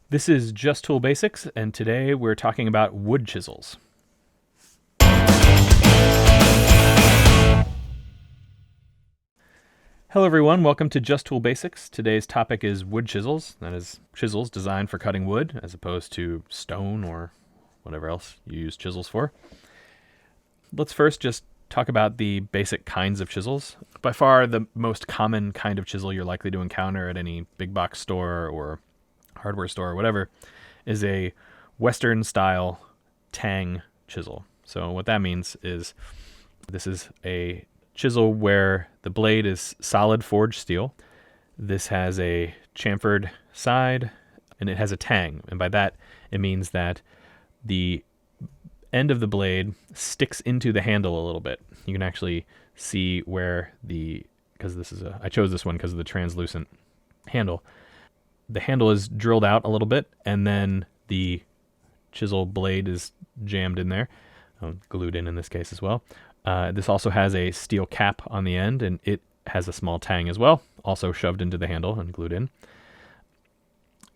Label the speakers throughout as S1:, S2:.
S1: This is Just Tool Basics, and today we're talking about wood chisels. Hello everyone, welcome to Just Tool Basics. Today's topic is wood chisels, that is, chisels designed for cutting wood as opposed to stone or whatever else you use chisels for. Let's first just talk about the basic kinds of chisels. By far the most common kind of chisel you're likely to encounter at any big box store or hardware store or whatever is a Western style tang chisel. So what that means is this is a chisel where the blade is solid forged steel. This has a chamfered side and it has a tang. And by that, it means that the end of the blade sticks into the handle a little bit. You can actually see where I chose this one because of the translucent handle. The handle is drilled out a little bit and then the chisel blade is jammed in there, glued in this case as well. This also has a steel cap on the end, and it has a small tang as well, also shoved into the handle and glued in.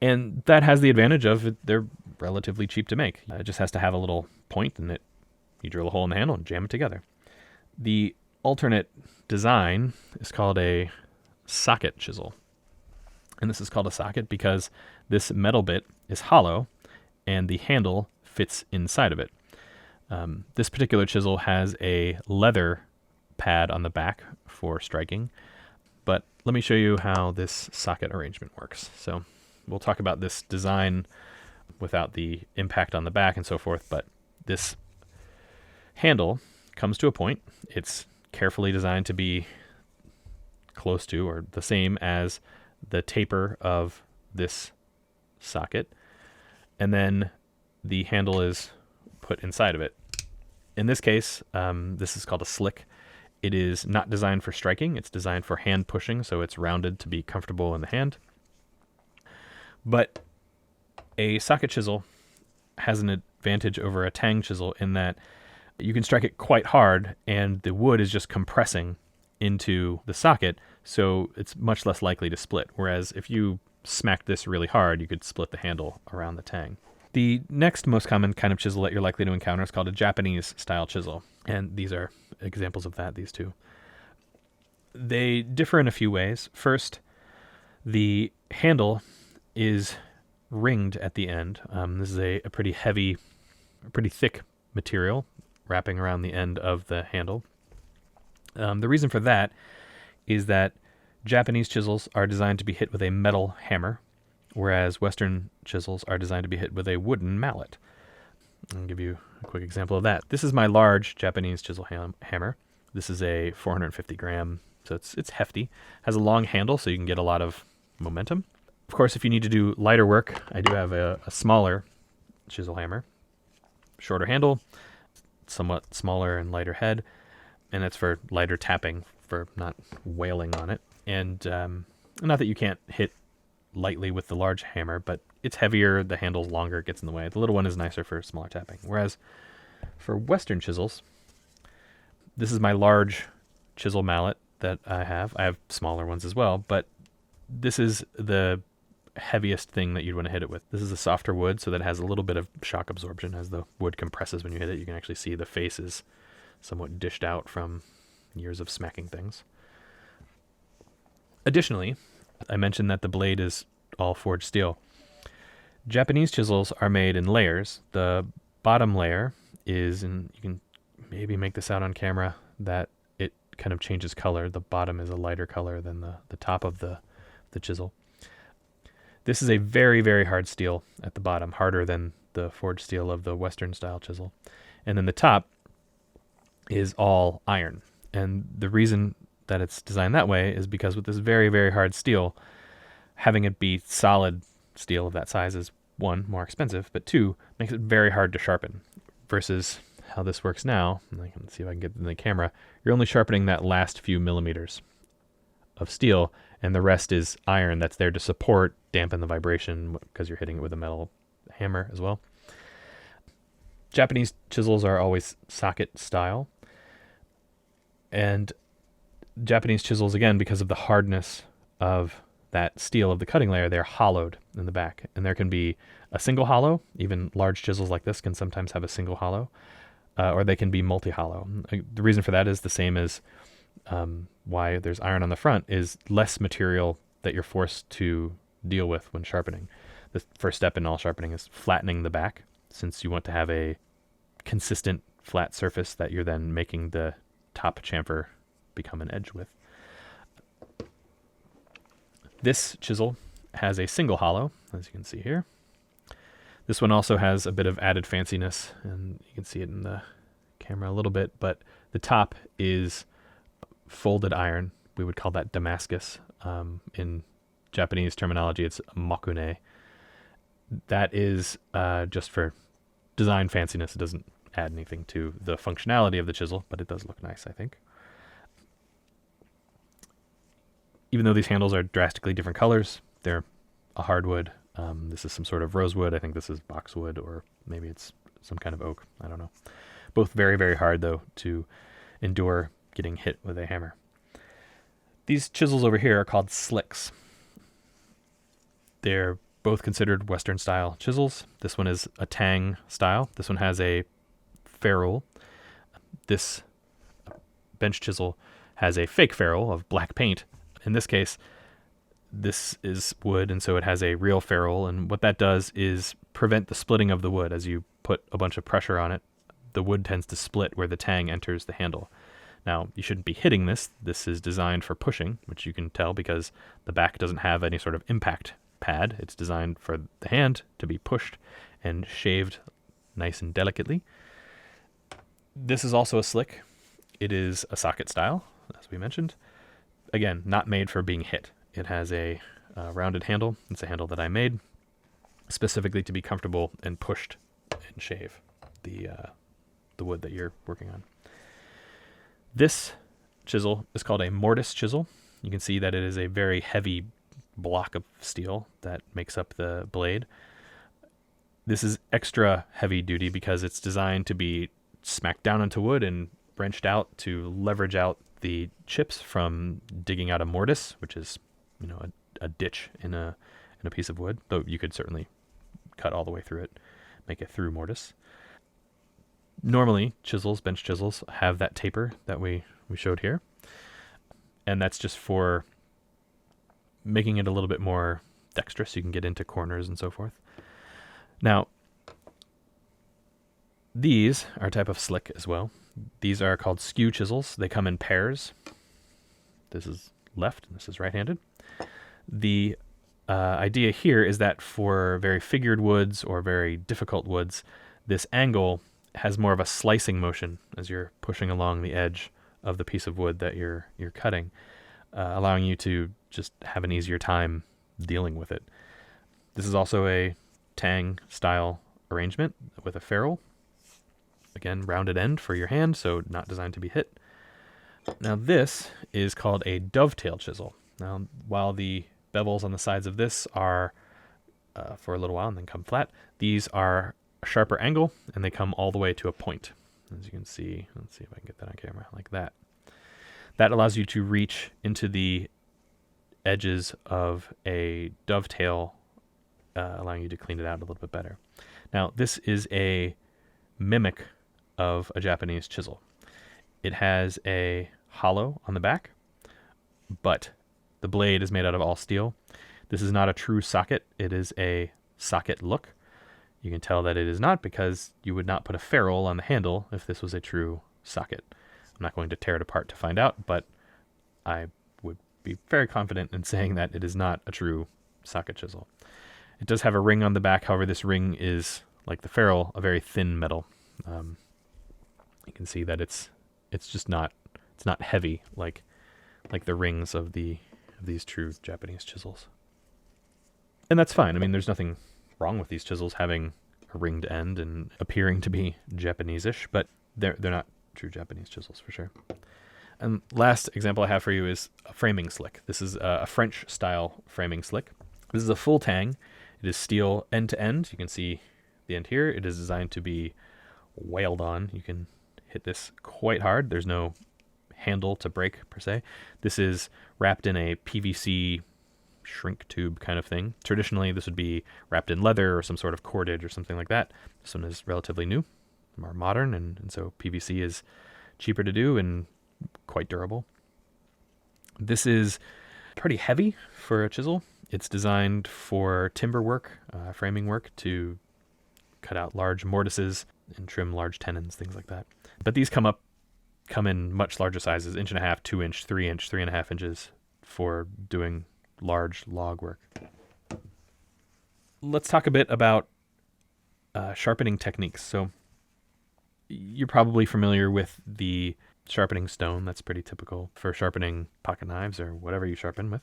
S1: And that has the advantage of they're relatively cheap to make. It just has to have a little point, and you drill a hole in the handle and jam it together. The alternate design is called a socket chisel. And this is called a socket because this metal bit is hollow, and the handle fits inside of it. This particular chisel has a leather pad on the back for striking, but let me show you how this socket arrangement works. So we'll talk about this design without the impact on the back and so forth, but this handle comes to a point. It's carefully designed to be close to or the same as the taper of this socket, and then the handle is put inside of it. In this case, this is called a slick. It is not designed for striking. It's designed for hand pushing, so it's rounded to be comfortable in the hand. But a socket chisel has an advantage over a tang chisel in that you can strike it quite hard, and the wood is just compressing into the socket, so it's much less likely to split. Whereas if you smacked this really hard, you could split the handle around the tang. The next most common kind of chisel that you're likely to encounter is called a Japanese style chisel. And these are examples of that, these two. They differ in a few ways. First, the handle is ringed at the end. This is a pretty heavy, pretty thick material wrapping around the end of the handle. The reason for that is that Japanese chisels are designed to be hit with a metal hammer, whereas Western chisels are designed to be hit with a wooden mallet. I'll give you a quick example of that. This is my large Japanese chisel hammer. This is a 450 gram, so it's hefty. Has a long handle, so you can get a lot of momentum. Of course, if you need to do lighter work, I do have a smaller chisel hammer. Shorter handle, somewhat smaller and lighter head, and that's for lighter tapping, for not wailing on it. And not that you can't hit lightly with the large hammer, but it's heavier, the handle's longer, it gets in the way. The little one is nicer for smaller tapping. Whereas for Western chisels, this is my large chisel mallet that I have. I have smaller ones as well, but this is the heaviest thing that you'd want to hit it with. This is a softer wood, so that it has a little bit of shock absorption. As the wood compresses when you hit it, you can actually see the face is somewhat dished out from years of smacking things. Additionally, I mentioned that the blade is all forged steel. Japanese chisels are made in layers. The bottom layer is, and you can maybe make this out on camera, that it kind of changes color. The bottom is a lighter color than the top of the chisel. This is a very, very hard steel at the bottom, harder than the forged steel of the Western style chisel. And then the top is all iron. And the reason that it's designed that way is because with this very, very hard steel, having it be solid steel of that size is, one, more expensive, but two, makes it very hard to sharpen. Versus how this works now, and I can see if I can get in the camera, you're only sharpening that last few millimeters of steel, and the rest is iron that's there to support, dampen the vibration, because you're hitting it with a metal hammer as well. Japanese chisels are always socket style, and Japanese chisels, again, because of the hardness of that steel of the cutting layer, they're hollowed in the back. And there can be a single hollow. Even large chisels like this can sometimes have a single hollow, or they can be multi-hollow. The reason for that is the same as why there's iron on the front, is less material that you're forced to deal with when sharpening. The first step in all sharpening is flattening the back, since you want to have a consistent flat surface that you're then making the top chamfer become an edge with. This chisel has a single hollow, as you can see here. This one also has a bit of added fanciness, and you can see it in the camera a little bit, but the top is folded iron. We would call that Damascus. In Japanese terminology, it's makune. That is just for design fanciness. It doesn't add anything to the functionality of the chisel, but it does look nice, I think. Even though these handles are drastically different colors, they're a hardwood. This is some sort of rosewood. I think this is boxwood, or maybe it's some kind of oak. I don't know. Both very, very hard, though, to endure getting hit with a hammer. These chisels over here are called slicks. They're both considered Western-style chisels. This one is a tang style. This one has a ferrule. This bench chisel has a fake ferrule of black paint. In this case, this is wood, and so it has a real ferrule, and what that does is prevent the splitting of the wood. As you put a bunch of pressure on it, the wood tends to split where the tang enters the handle. Now, you shouldn't be hitting this. This is designed for pushing, which you can tell because the back doesn't have any sort of impact pad. It's designed for the hand to be pushed and shaved nice and delicately. This is also a slick. It is a socket style, as we mentioned. Again, not made for being hit. It has a rounded handle. It's a handle that I made specifically to be comfortable and pushed and shave the wood that you're working on. This chisel is called a mortise chisel. You can see that it is a very heavy block of steel that makes up the blade. This is extra heavy duty because it's designed to be smacked down into wood and wrenched out to leverage out the chips from digging out a mortise, which is, a ditch in a piece of wood, though you could certainly cut all the way through it, make it through mortise. Normally, bench chisels, have that taper that we showed here, and that's just for making it a little bit more dexterous. You can get into corners and so forth. Now, these are a type of slick as well. These are called skew chisels. They come in pairs. This is left, and this is right-handed. The idea here is that for very figured woods or very difficult woods, this angle has more of a slicing motion as you're pushing along the edge of the piece of wood that you're cutting, allowing you to just have an easier time dealing with it. This is also a tang style arrangement with a ferrule. Again, rounded end for your hand, so not designed to be hit. Now this is called a dovetail chisel. Now, while the bevels on the sides of this are for a little while and then come flat, these are a sharper angle, and they come all the way to a point. As you can see, let's see if I can get that on camera, like that. That allows you to reach into the edges of a dovetail, allowing you to clean it out a little bit better. Now, this is a mimic of a Japanese chisel. It has a hollow on the back, but the blade is made out of all steel. This is not a true socket. It is a socket look. You can tell that it is not because you would not put a ferrule on the handle if this was a true socket. I'm not going to tear it apart to find out, but I would be very confident in saying that it is not a true socket chisel. It does have a ring on the back. However, this ring is, like the ferrule, a very thin metal. You can see that it's not heavy like the rings of these true Japanese chisels. And that's fine. I mean, there's nothing wrong with these chisels having a ringed end and appearing to be Japanese-ish, but they're not true Japanese chisels for sure. And last example I have for you is a framing slick. This is a French-style framing slick. This is a full tang. It is steel end to end. You can see the end here. It is designed to be wailed on. You can hit this quite hard. There's no handle to break per se. This is wrapped in a PVC shrink tube kind of thing. Traditionally, this would be wrapped in leather or some sort of cordage or something like that. This one is relatively new, more modern, and so PVC is cheaper to do and quite durable. This is pretty heavy for a chisel. It's designed for timber work, framing work, to cut out large mortises and trim large tenons, things like that. But these come in much larger sizes, 1.5 inch, 2 inch, 3 inch, 3.5 inches for doing large log work. Let's talk a bit about sharpening techniques. So you're probably familiar with the sharpening stone. That's pretty typical for sharpening pocket knives or whatever you sharpen with.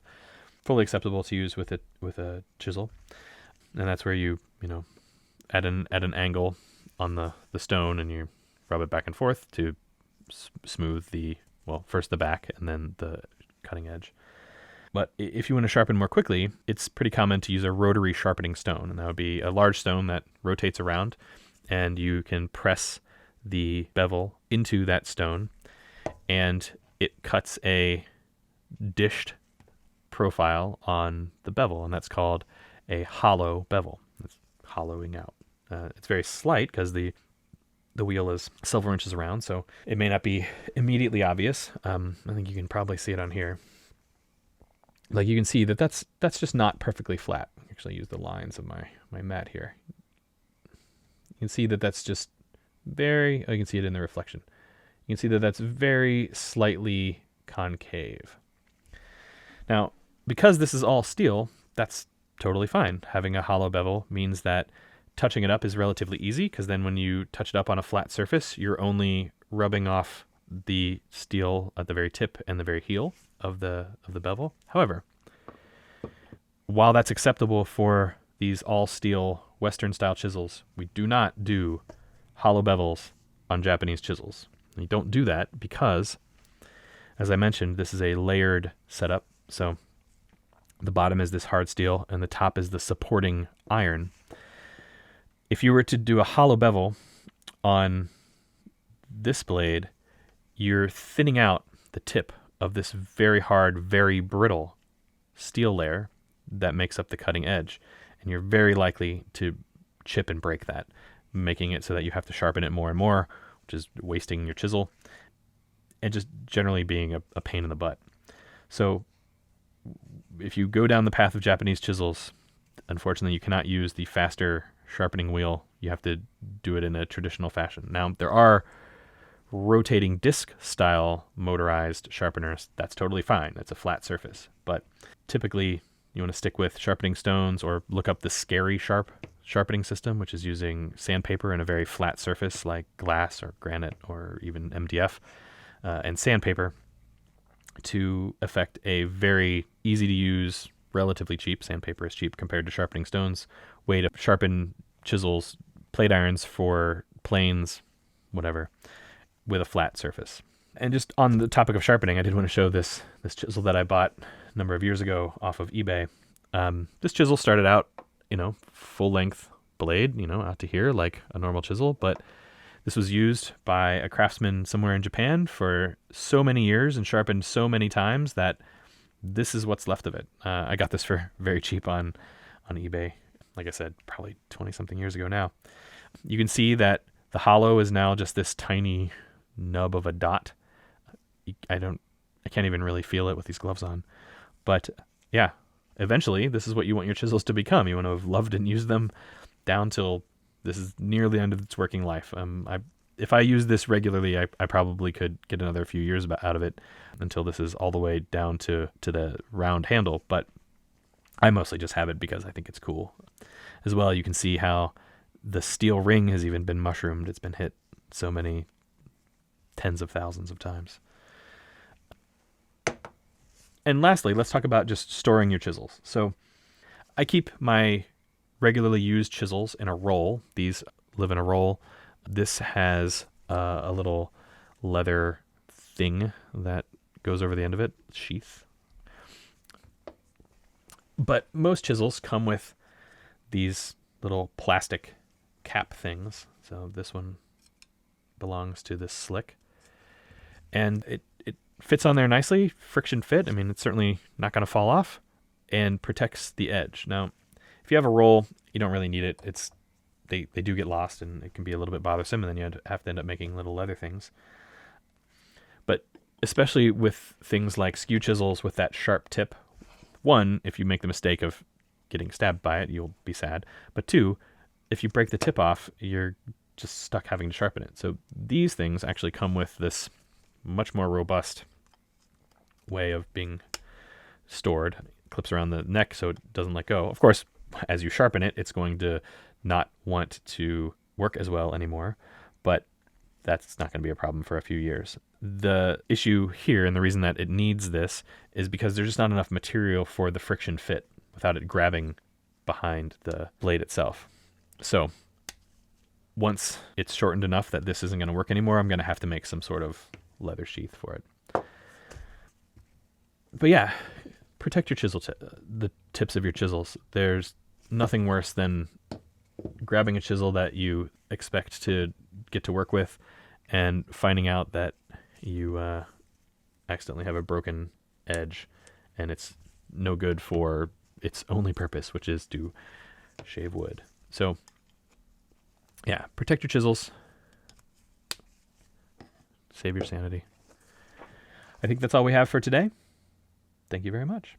S1: Fully acceptable to use with a chisel. And that's where you at an angle on the stone, and you rub it back and forth to smooth first the back and then the cutting edge. But if you want to sharpen more quickly, it's pretty common to use a rotary sharpening stone, and that would be a large stone that rotates around, and you can press the bevel into that stone, and it cuts a dished profile on the bevel, and that's called a hollow bevel. It's hollowing out. It's very slight because the wheel is several inches around, so it may not be immediately obvious. I think you can probably see it on here. Like, you can see that's just not perfectly flat. Actually, use the lines of my mat here. You can see that's just you can see it in the reflection. You can see that's very slightly concave. Now, because this is all steel, that's totally fine. Having a hollow bevel means that touching it up is relatively easy, because then when you touch it up on a flat surface, you're only rubbing off the steel at the very tip and the very heel of the bevel. However, while that's acceptable for these all steel Western style chisels, we do not do hollow bevels on Japanese chisels. And you don't do that because, as I mentioned, this is a layered setup. So the bottom is this hard steel and the top is the supporting iron. If you were to do a hollow bevel on this blade, you're thinning out the tip of this very hard, very brittle steel layer that makes up the cutting edge. And you're very likely to chip and break that, making it so that you have to sharpen it more and more, which is wasting your chisel and just generally being a pain in the butt. So if you go down the path of Japanese chisels, unfortunately you cannot use the faster sharpening wheel. You have to do it in a traditional fashion. Now, there are rotating disc style motorized sharpeners. That's totally fine. It's a flat surface. But typically you want to stick with sharpening stones, or look up the Scary sharpening system, which is using sandpaper in a very flat surface like glass or granite or even MDF, and sandpaper to effect a very easy to use, relatively cheap — sandpaper is cheap compared to sharpening stones — way to sharpen chisels, plate irons for planes, whatever, with a flat surface. And just on the topic of sharpening, I did want to show this chisel that I bought a number of years ago off of eBay. This chisel started out, full length blade, out to here like a normal chisel, but this was used by a craftsman somewhere in Japan for so many years and sharpened so many times that this is what's left of it. I got this for very cheap on eBay. Like I said, probably 20-something years ago now. You can see that the hollow is now just this tiny nub of a dot. I can't even really feel it with these gloves on. But yeah, eventually this is what you want your chisels to become. You want to have loved and used them down till this is near the end of its working life. If I use this regularly, I probably could get another few years out of it until this is all the way down to the round handle. But I mostly just have it because I think it's cool. As well, you can see how the steel ring has even been mushroomed. It's been hit so many tens of thousands of times. And lastly, let's talk about just storing your chisels. So I keep my regularly used chisels in a roll. These live in a roll. This has a little leather thing that goes over the end of it, sheath. But most chisels come with these little plastic cap things. So this one belongs to this slick. And it fits on there nicely, friction fit. I mean, it's certainly not going to fall off. and protects the edge. Now, if you have a roll, you don't really need it. They do get lost, and it can be a little bit bothersome, and then you have to end up making little leather things. But especially with things like skew chisels with that sharp tip, one, if you make the mistake of getting stabbed by it, you'll be sad. But two, if you break the tip off, you're just stuck having to sharpen it. So these things actually come with this much more robust way of being stored. It clips around the neck so it doesn't let go. Of course, as you sharpen it, it's going to not want to work as well anymore, but that's not going to be a problem for a few years. The issue here, and the reason that it needs this, is because there's just not enough material for the friction fit without it grabbing behind the blade itself. So once it's shortened enough that this isn't going to work anymore, I'm going to have to make some sort of leather sheath for it. But yeah, protect your the tips of your chisels. There's nothing worse than grabbing a chisel that you expect to get to work with and finding out that you accidentally have a broken edge, and it's no good for its only purpose, which is to shave wood. So yeah, protect your chisels. Save your sanity. I think that's all we have for today. Thank you very much.